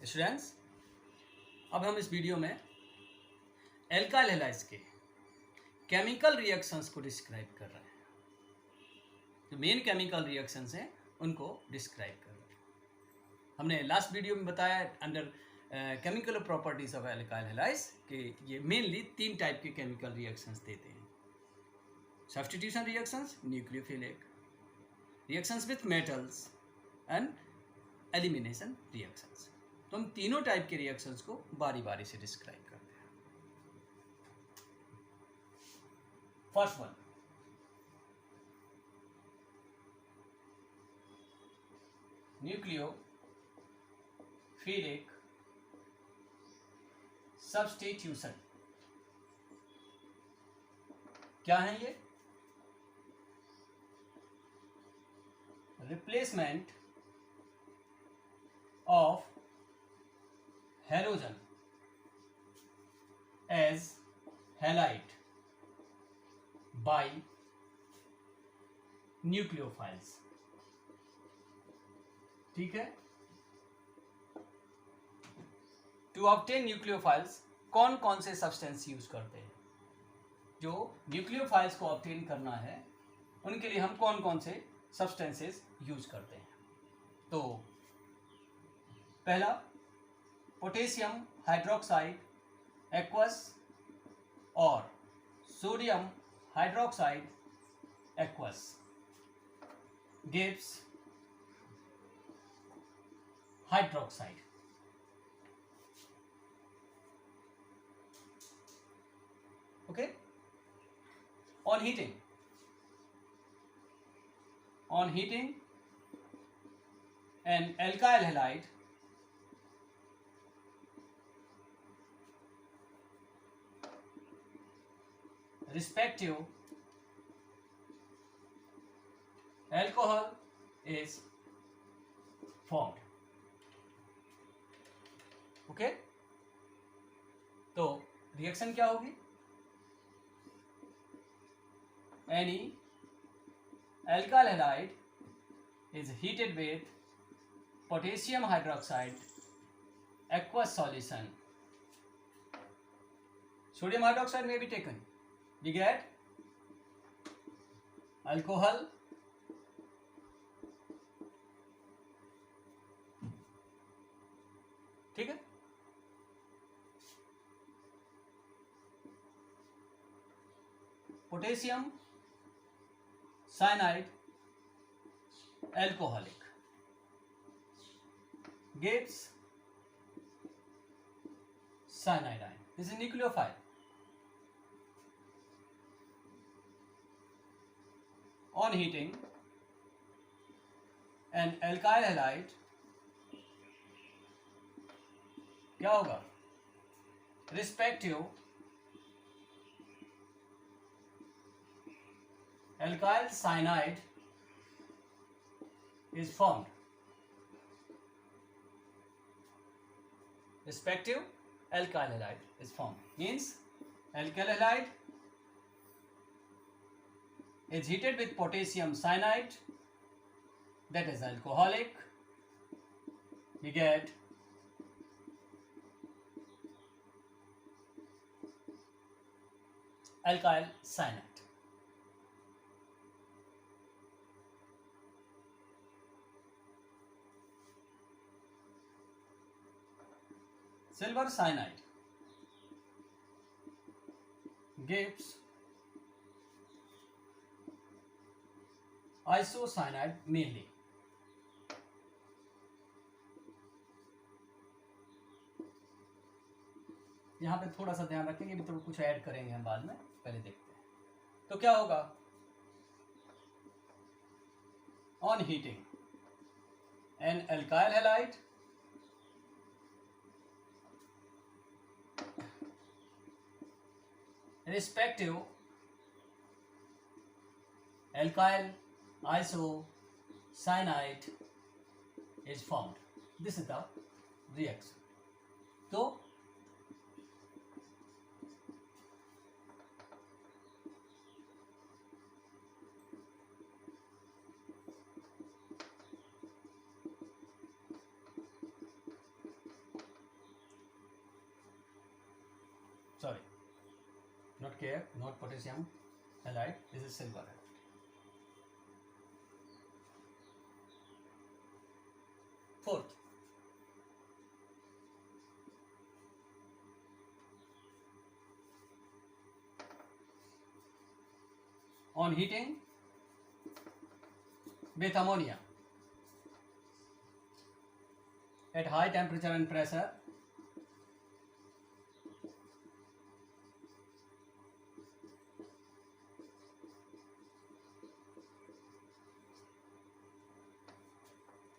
Students, अब हम इस वीडियो में एल्काइल हैलाइड्स के केमिकल रिएक्शंस को डिस्क्राइब कर रहे हैं। जो मेन केमिकल रिएक्शंस हैं उनको डिस्क्राइब कर रहे हैं। हमने लास्ट वीडियो में बताया under chemical properties of alkyl halides कि ये मेनली 3 टाइप के केमिकल रिएक्शंस देते हैं। Substitution reactions, nucleophilic reactions with metals and elimination reactions. तो हम तीनों टाइप के रिएक्शंस को बारी बारी से डिस्क्राइब करते हैं। First one, nucleophilic substitution. क्या है ये? Replacement of halogen as halide by nucleophiles। ठीक है, टू ऑब्टेन न्यूक्लियोफाइल्स कौन कौन से सब्सटेंस यूज करते हैं? जो न्यूक्लियोफाइल्स को ऑब्टेन करना है उनके लिए हम कौन कौन से सब्सटेंसेस यूज करते हैं? तो पहला, पोटेशियम हाइड्रोक्साइड एक्वस और sodium hydroxide aqueous gives hydroxide. Okay, on heating an alkyl halide respective alcohol is formed। Okay, तो रिएक्शन क्या होगी? Any alkyl halide is heated with potassium hydroxide aqueous solution. Sodium hydroxide may be taken. We get alcohol ठीक है। Potassium cyanide alcoholic gives cyanidine. This is nucleophile. On heating an alkyl halide क्या होगा? Respective alkyl cyanide is formed। Respective alkyl halide is formed means alkyl halide is heated with potassium cyanide, that is alcoholic, we get alkyl cyanide। Silver cyanide gives isocyanide mainly। यहां पे थोड़ा सा ध्यान रखेंगे, तो कुछ ऐड करेंगे हम बाद में, पहले देखते हैं। तो क्या होगा? On heating N alkyl halide respective alkyl isocyanide is formed। This is the reaction। तो sorry, not Kf, not potassium halide, this is silver halide. Fourth, on heating with ammonia at high temperature and pressure,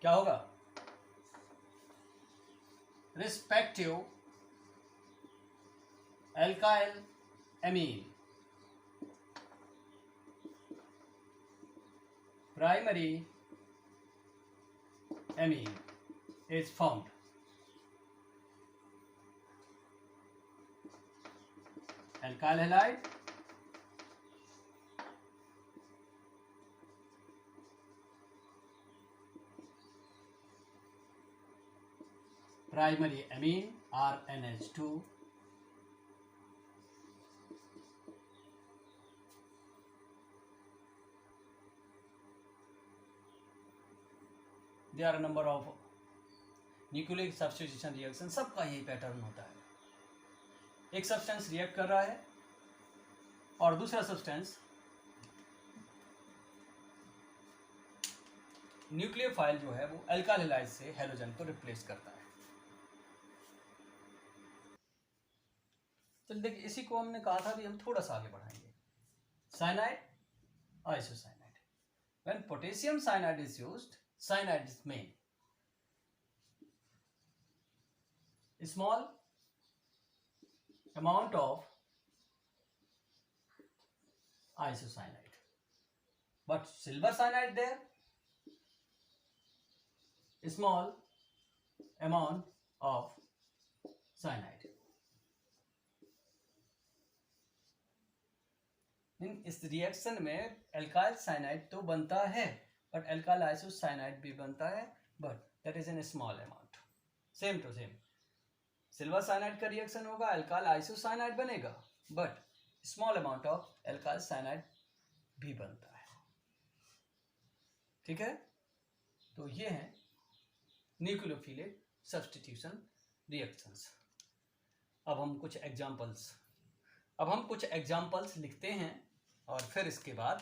क्या होगा? Respective alkyl amine primary amine is formed. Alkyl halide primary amine RNH2 there are a number of nucleic substitution reaction, सबका यही pattern होता है. एक substance react कर रहा है और दूसरा सब्सटेंस न्यूक्लियोफाइल जो है वो अल्काइल हैलाइड से हैलोजन को रिप्लेस करता है. तो देखिए इसी को हमने कहा था भी हम थोड़ा सा आगे बढ़ाएंगे. Cyanide, isocyanide. When potassium cyanide is used, cyanide is main. Small amount of isocyanide, but silver cyanide there, small amount of cyanide. इस रिएक्शन में एल्काइल साइनाइड तो बनता है बट एल्काइल आइसोसाइनाइड भी बनता है, but that is in small amount. Same to same silver cyanide का reaction होगा, अल्काइल आइसोसाइनाइड बनेगा, but small amount of alkyl cyanide भी बनता है. ठीक है, तो ये हैं न्यूक्लियोफिलिक सब्स्टिट्यूशन रिएक्शंस. अब हम कुछ एग्जांपल्स लिखते हैं और फिर इसके बाद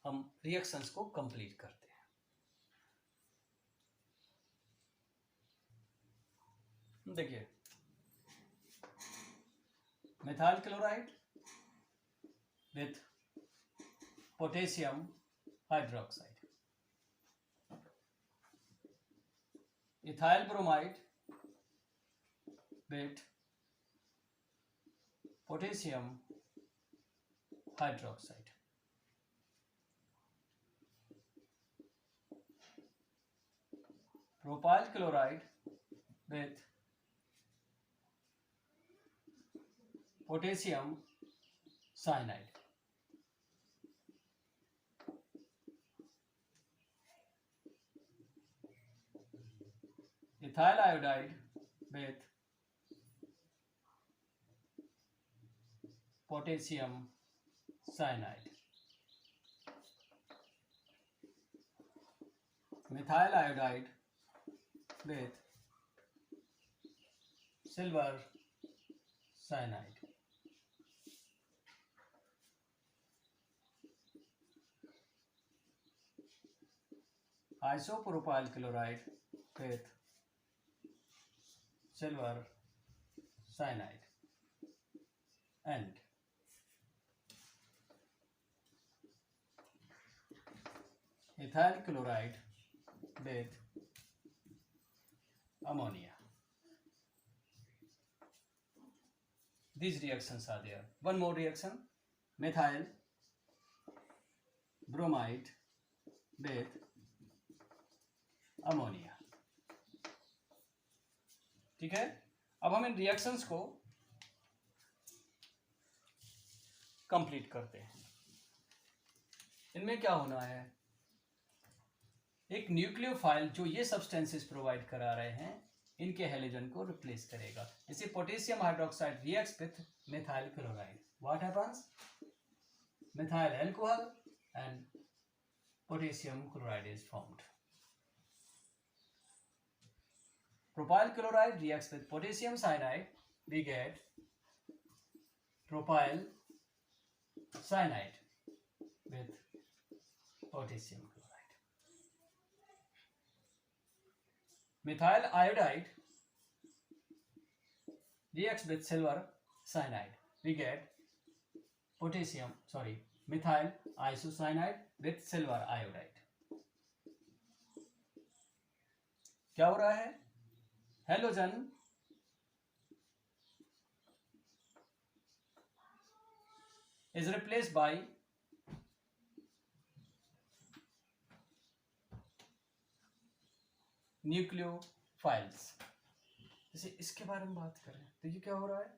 हम रिएक्शंस को कंप्लीट करते हैं. देखिए, methyl chloride with potassium hydroxide, ethyl bromide with potassium hydroxide, propyl chloride with potassium cyanide, ethyl iodide with potassium cyanide, methyl iodide with silver cyanide, isopropyl chloride with silver cyanide, and ethyl chloride with ammonia. These reactions are there. One more reaction, methyl bromide with ammonia. ठीक है, अब हम इन reactions को complete करते हैं. इनमें क्या होना है, एक न्यूक्लियोफाइल जो ये सब्सटेंसेस प्रोवाइड करा रहे हैं इनके हैलोजन को रिप्लेस करेगा। जैसे potassium hydroxide reacts with methyl chloride, what happens, methyl alcohol and potassium chloride is formed. Propyl chloride reacts with potassium cyanide, we get propyl cyanide with potassium chloride. Methyl iodide reacts with silver cyanide, we get methyl isocyanide with silver iodide. क्या हो रहा है, halogen is replaced by nucleophiles. जैसे इसके बारे में बात करें तो ये क्या हो रहा है,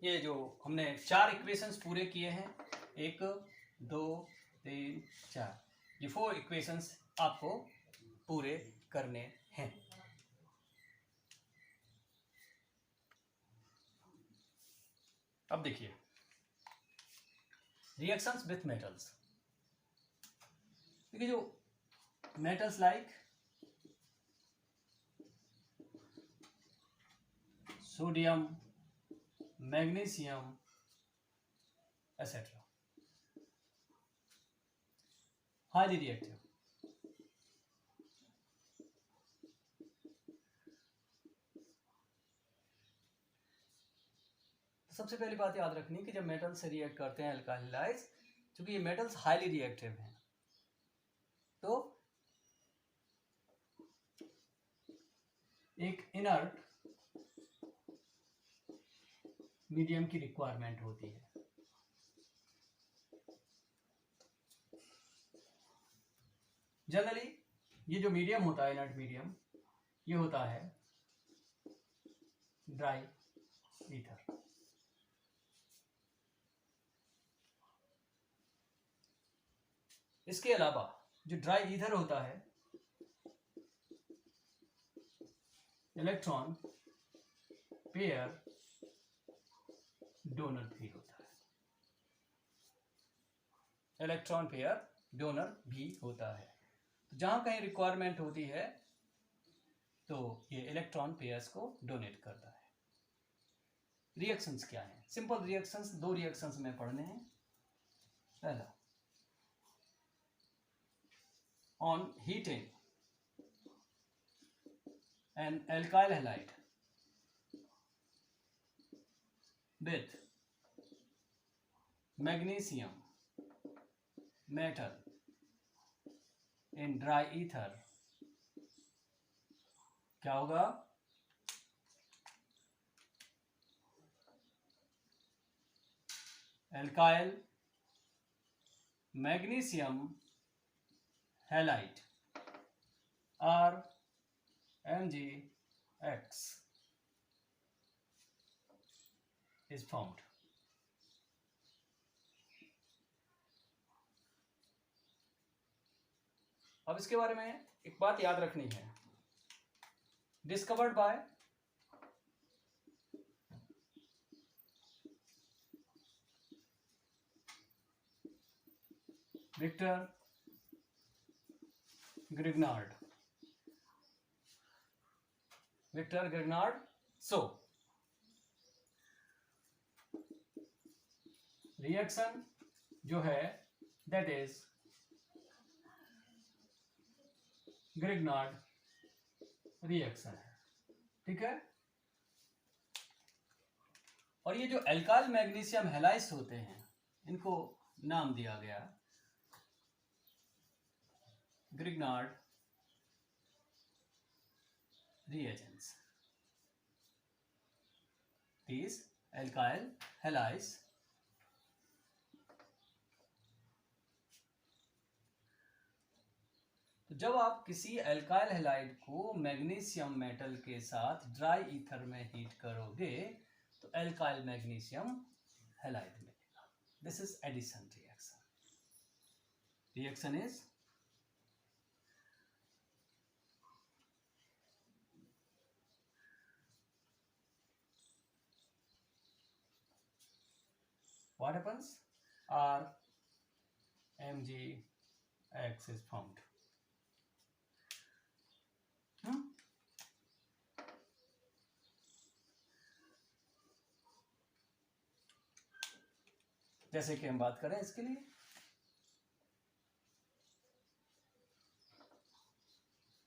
ये जो हमने 4 इक्वेशंस पूरे किए हैं, 1 2 3 4, ये 4 इक्वेशंस आपको पूरे करने हैं। अब देखिए रिएक्शंस विथ मेटल्स। देखिए जो metals like sodium, magnesium etcetera, highly reactive. सबसे पहली बात याद रखनी कि जब मेटल से रिएक्ट करते हैं अल्काइल हैलाइड्स, क्योंकि ये मेटल्स हाईली रिएक्टिव हैं, तो एक इनर्ट मीडियम की रिक्वायरमेंट होती है। जनरली ये जो मीडियम होता है, इनर्ट मीडियम, ये होता है ड्राई ईथर। इसके अलावा जो ड्राई ईथर होता है, इलेक्ट्रॉन पेयर डोनर भी होता है, इलेक्ट्रॉन पेयर डोनर भी होता है। तो जहां कहीं रिक्वायरमेंट होती है तो ये इलेक्ट्रॉन पेयर्स को डोनेट करता है। रिएक्शंस क्या हैं, सिंपल रिएक्शंस 2 रिएक्शंस में पढ़ने हैं। पहला, on heating an alkyl halide with magnesium metal in dry ether, क्या होगा, alkyl magnesium halide or MgX is formed. अब इसके बारे में एक बात याद रखनी है, discovered by Victor Grignard. So reaction जो है दैट इज ग्रिग्नार्ड रिएक्शन है, ठीक है। और ये जो अल्काइल मैग्नीशियम हैलाइड्स होते हैं, इनको नाम दिया गया Grignard reagents. These alkyl halides तो तो जब आप किसी एल्काइल हैलाइड को मैग्नीशियम मेटल के साथ ड्राई ईथर में हीट करोगे तो एल्काइल मैग्नीशियम हैलाइड मिलेगा. This is addition reaction. Reaction is what happens? RMgX is formed. जैसे कि हम बात करें इसके लिए,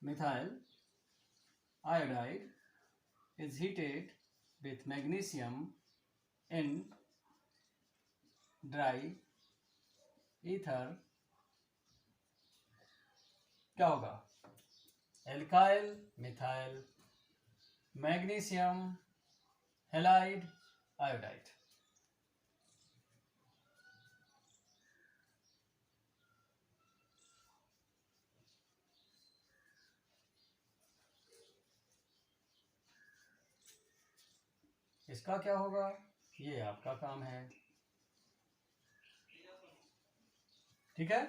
methyl iodide is heated with magnesium in dry ether. क्या होगा? Alkyl methyl magnesium halide iodide. इसका क्या होगा? ये आपका काम है. ठीक है.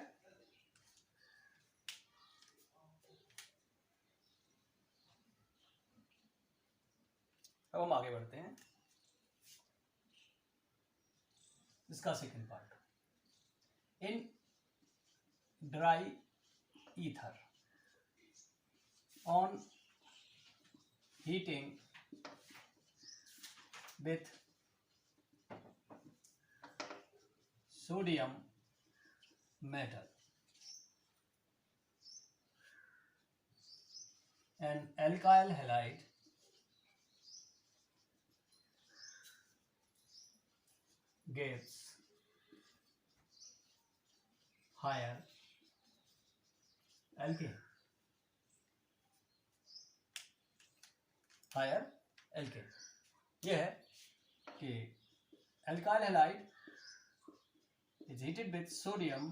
अब हम आगे बढ़ते हैं. इसका second part. In dry ether on heating with sodium metal and alkyl halide gives higher alkane. higher alkane. यह है कि alkyl halide is heated with sodium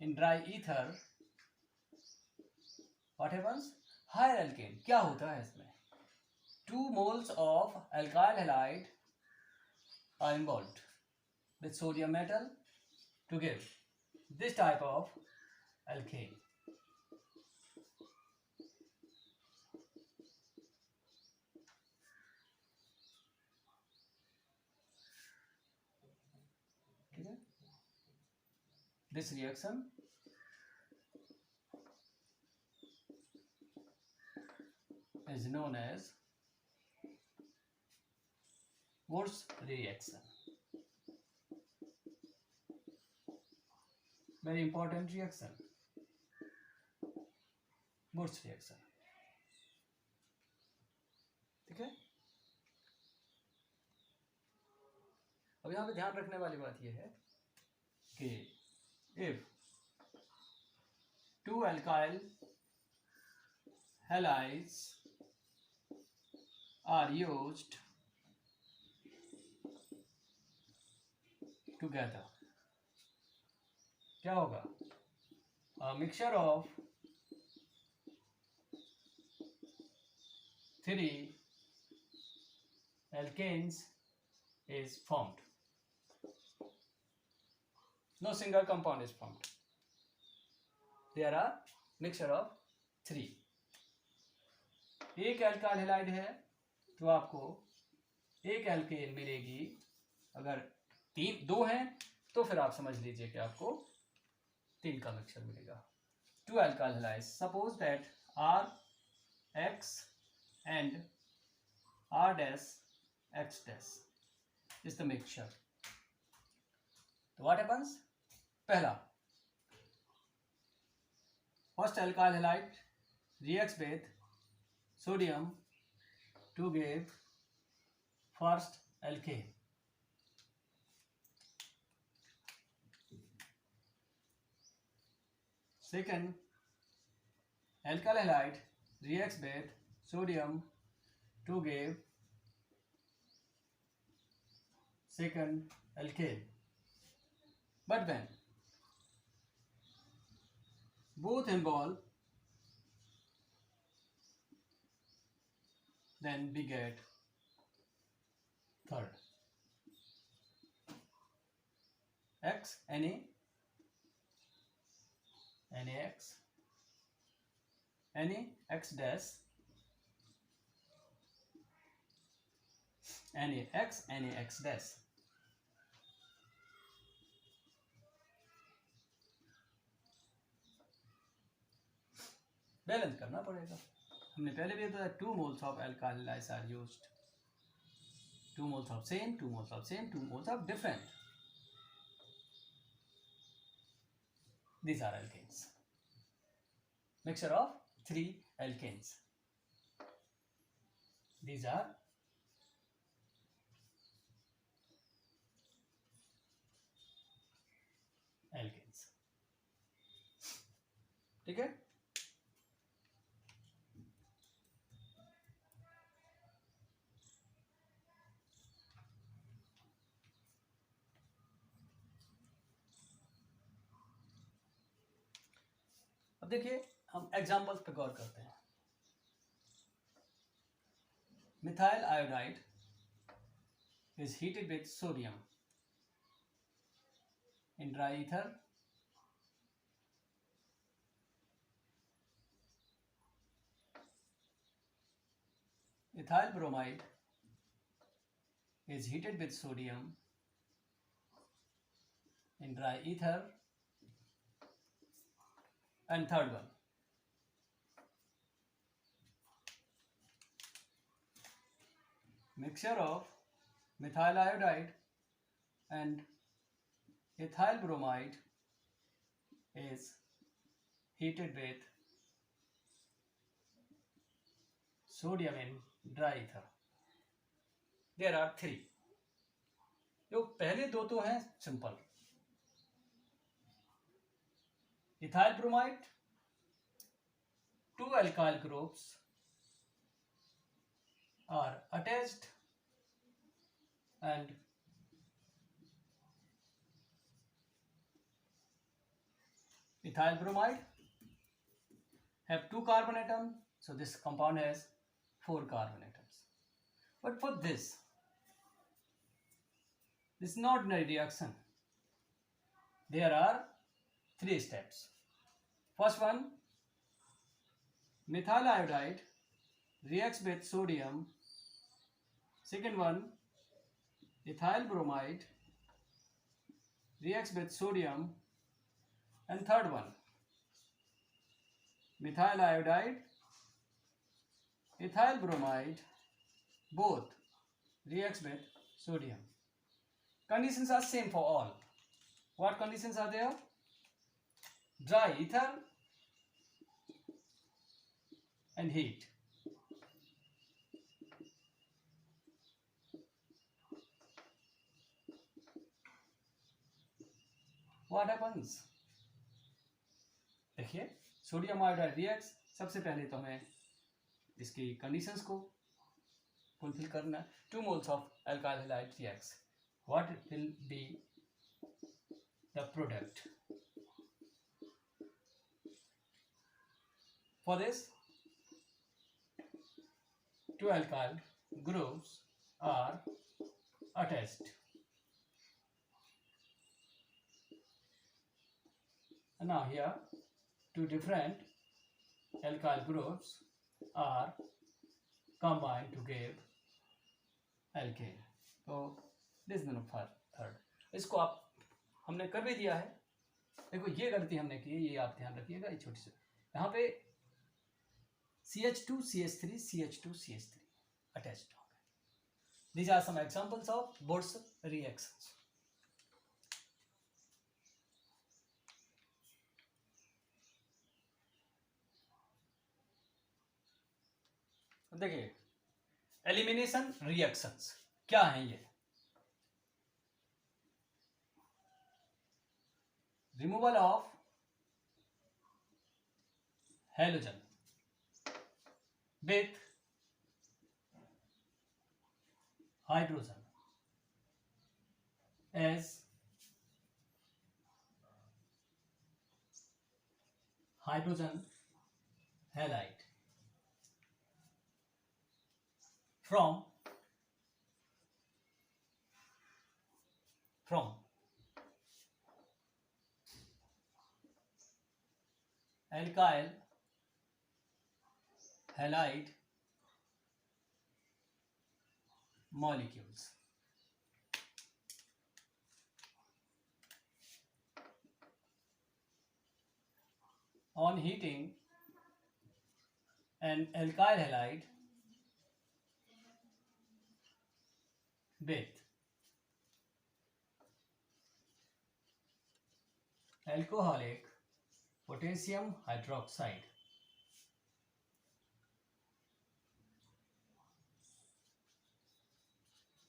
in dry ether. What happens? Higher alkane. क्या होता है इसमें? 2 moles of alkyl halide are involved with sodium metal to give this type of alkane. This reaction is known as Wurtz reaction. Very important reaction. Wurtz reaction. ठीक है. अब यहाँ पे ध्यान रखने वाली बात यह है कि if 2 alkyl halides are used together, क्या होगा? A mixture of 3 alkanes is formed. No single compound is formed. There are mixture of 3. एक एल्काइल हैलाइड है तो आपको एक एल्केन मिलेगी. अगर 2 हैं तो फिर आप समझ लीजिए कि आपको 3 का मिक्सचर मिलेगा. 2 alkyl halides. Suppose that RX and R dash X dash is the mixture. So what happens? पहला, first alkyl halide reacts with sodium to give first alkane. Second, alkyl halide reacts with sodium to give second alkane. But when both involve, then we get third. X, Na, NaX, Na, X dash, NaX, NaX dash. Balance करना पड़ेगा. हमने पहले भी बताया 2 moles of alkyl halides are used. 2 moles of same, 2 moles of same, 2 moles of different. These are alkanes. Mixture of 3 alkanes. These are alkanes. ठीक है. अब देखिए हम एग्जांपल्स पे गौर करते हैं. Methyl iodide is heated with sodium in dry ether. Ethyl bromide is heated with sodium in dry ether. And third one, mixture of methyl iodide and ethyl bromide is heated with sodium in dry ether. There are 3. जो पहले दो तो हैं simple. Ethyl bromide, 2 alkyl groups are attached and ethyl bromide have 2 carbon atoms, so this compound has 4 carbon atoms. But for this is not ordinary reaction. There are 3 steps. First one, methyl iodide reacts with sodium. Second one, ethyl bromide reacts with sodium. And third one, methyl iodide, ethyl bromide, both reacts with sodium. Conditions are same for all. What conditions are there? Dry ether and heat. What happens? देखिए sodium iodide reacts. सबसे पहले तो हमें इसकी conditions को fulfil करना. 2 moles of alkyl halide reacts. What will be the product? For this, 2 alkyl groups are attached. And now here 2 different alkyl groups are combined to give alkane. So this is the third. इसको आप हमने कर भी दिया है. देखो ये गलती हमने की है, ये आप ध्यान रखिएगा. ये छोटी सी यहाँ पे CH2 CH3 CH2 CH3 attached हो गए. These are some examples of Bose reactions. देखिए एलिमिनेशन रिएक्शंस क्या हैं ये. Removal of halogen with hydrogen as hydrogen halide from alkyl halide molecules. On heating an alkyl halide with alcoholic potassium hydroxide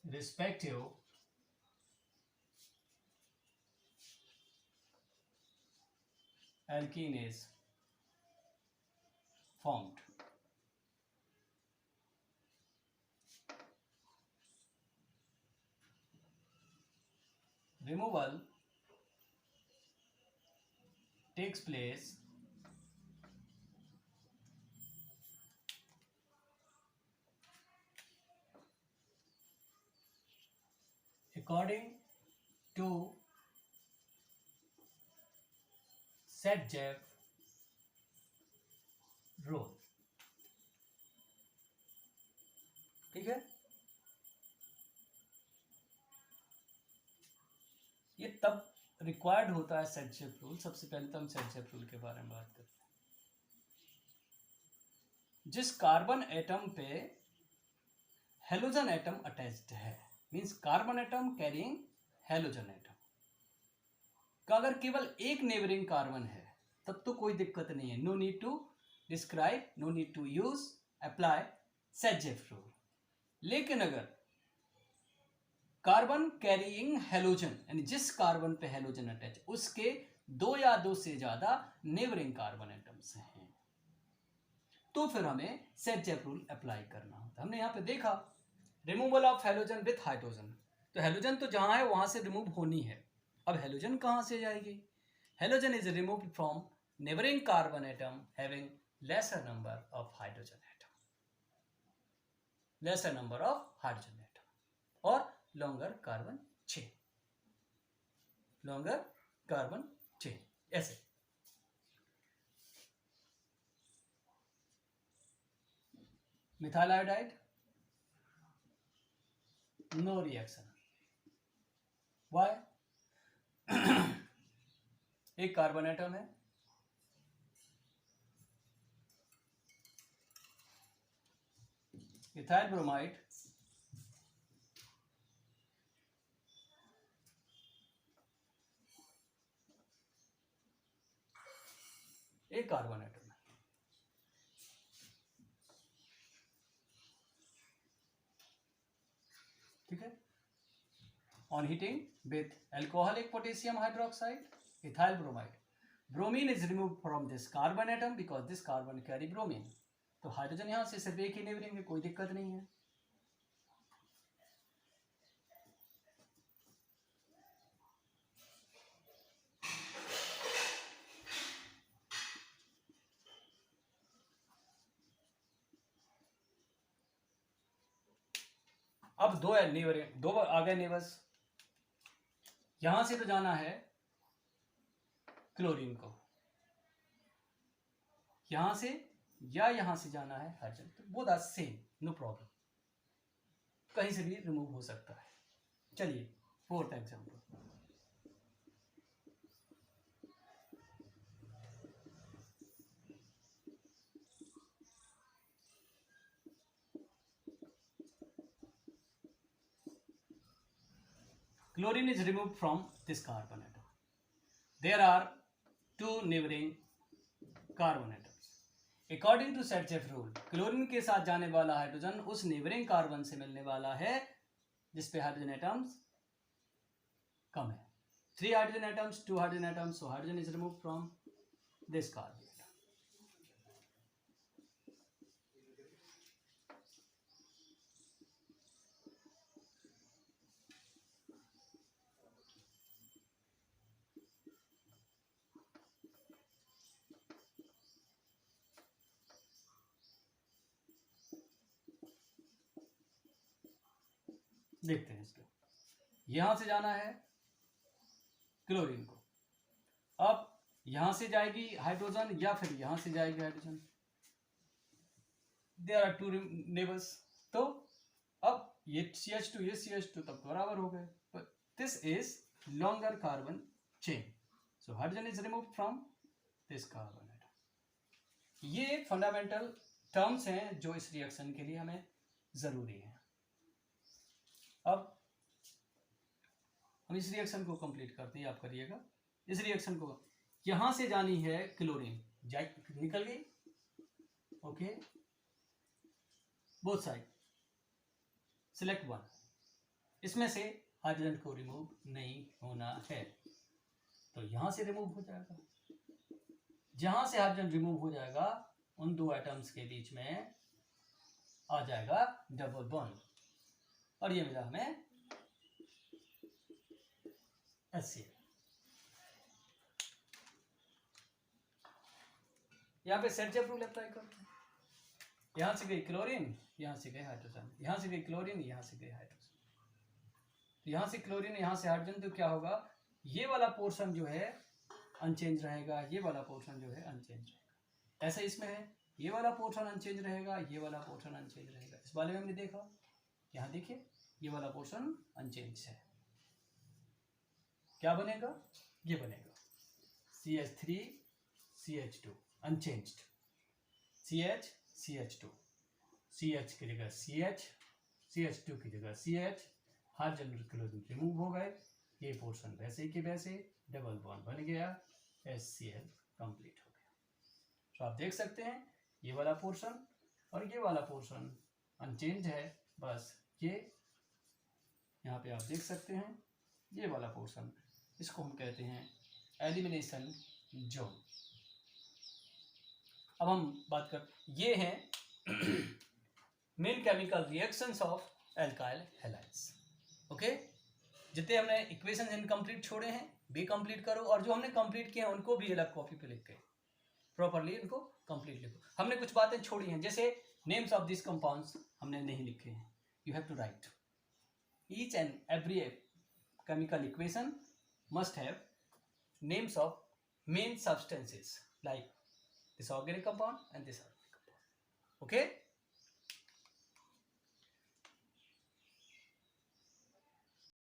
respective alkene is formed. Removal takes place according to Sadjev rule. ठीक है, ये तब required होता है सेडजेव rule. सबसे पहले तो हम सेडजेव रूल के बारे में बात करते हैं। जिस कार्बन एटम पे हेलोजन एटम अटैच्ड है, means carbon atom carrying halogen atom का अगर केवल एक नेबरिंग कार्बन है तब तो कोई दिक्कत नहीं है, no need to describe, no need to use apply सेडजेव रूल। लेकिन अगर कार्बन कैरिंग हेलोजन यानी जिस कार्बन पे हेलोजन अटैच उसके दो या दो से ज्यादा नेबरिंग कार्बन एटम्स हैं तो फिर हमें सेडजेव रूल अप्लाई करना होता है। हमने यहाँ पे देखा removal of halogen with hydrogen, तो हेलोजन तो जहां है वहां से रिमूव होनी है। अब हेलोजन कहां से जाएगी? Halogen is removed from neighbouring carbon atom having lesser number of hydrogen atom, lesser number of hydrogen atom और longer carbon chain, longer carbon chain। ऐसे methyl iodide no reaction, why? एक carbon atom है, ethyl bromide एक carbon atom है, ठीक है। On heating with alcoholic potassium hydroxide, ethyl bromide, bromine is removed from this carbon atom because this carbon carry bromine। तो hydrogen यहां से सिर्फ एक ही नेबरिंग में, कोई दिक्कत नहीं है। अब दो नेबरिंग, दो आ गए नेबर्स। यहां से तो जाना है क्लोरीन को, यहां से या यहां से जाना है हाइड्रोजन, तो both are same, no problem, कहीं से भी रिमूव हो सकता है। चलिए fourth example, chlorine is removed from this carbon atom. There are two neighboring carbon atoms. According to Sadjev rule, chlorine के साथ जाने वाला हाइड्रोजन उस नेबरिंग कार्बन से मिलने वाला है जिसपे हाइड्रोजन एटम्स कम है। 3 hydrogen atoms, 2 hydrogen atoms, so hydrogen is removed from this carbon atom. देखते हैं इसको। यहां से जाना है क्लोरीन को, अब यहां से जाएगी हाइड्रोजन या फिर यहां से जाएगी hydrogen, there are two neighbours, तो अब ये CH2 ये CH2 तब बराबर हो गए, but this is longer carbon chain, so hydrogen is removed from this carbon atom. ये फंडामेंटल टर्म्स हैं जो इस रिएक्शन के लिए हमें जरूरी है। अब हम इस रिएक्शन को कंप्लीट करते हैं, आप करिएगा। इस रिएक्शन को यहां से जानी है क्लोरीन, निकल गई, okay, both side select one, इसमें से हाइड्रोजन को रिमूव नहीं होना है, तो यहां से रिमूव हो जाएगा। जहां से हाइड्रोजन रिमूव हो जाएगा उन दो एटम्स के बीच में आ जाएगा डबल बॉन्ड, और ये मिला हमें HCl। यहां पे सेट रूल अप्लाई करते हैं, यहां से गई क्लोरीन, यहां से गए हाइड्रोजन, यहां से गई क्लोरीन, यहां से गए हाइड्रोजन, तो यहां से क्लोरीन यहां से हाइड्रोजन, तो क्या होगा, ये वाला पोर्शन जो है अनचेंज रहेगा, ये वाला पोर्शन जो है अनचेंज रहेगा। ऐसा इसमें है, ये वाला पोर्शन अनचेंज रहेगा, ये वाला पोर्शन अनचेंज रहेगा। इस वाले में हमने देखा, यहां देखिए ये वाला पोर्शन अनचेंज है, क्या बनेगा, ये बनेगा CH3 CH2 unchanged, CH CH2, CH की जगह CH, CH2 की जगह CH, हाइड्रोजन क्लोरीन रिमूव हो गए, ये पोर्शन वैसे के वैसे, डबल बॉन्ड बन गया, HCl कंप्लीट हो गया। तो आप देख सकते हैं ये वाला पोर्शन और ये वाला पोर्शन अनचेंज है, बस ये यहाँ पे आप देख सकते हैं ये वाला पोर्शन, इसको हम कहते हैं एलिमिनेशन जोन। अब हम बात कर, ये हैं main chemical reactions of alkyl halides, okay. जितने हमने इक्वेशन इनकम्प्लीट छोड़े हैं भी कंप्लीट करो, और जो हमने कंप्लीट किए हैं उनको भी अलग कॉपी पे लिख के प्रॉपरली इनको कंप्लीट लिखो। हमने कुछ बातें छोड़ी हैं, जैसे नेम्स ऑफ दिस कंपाउंड्स हमने नहीं लिखे हैं, you have to write each and every chemical equation must have names of main substances like this organic compound and this organic compound, okay।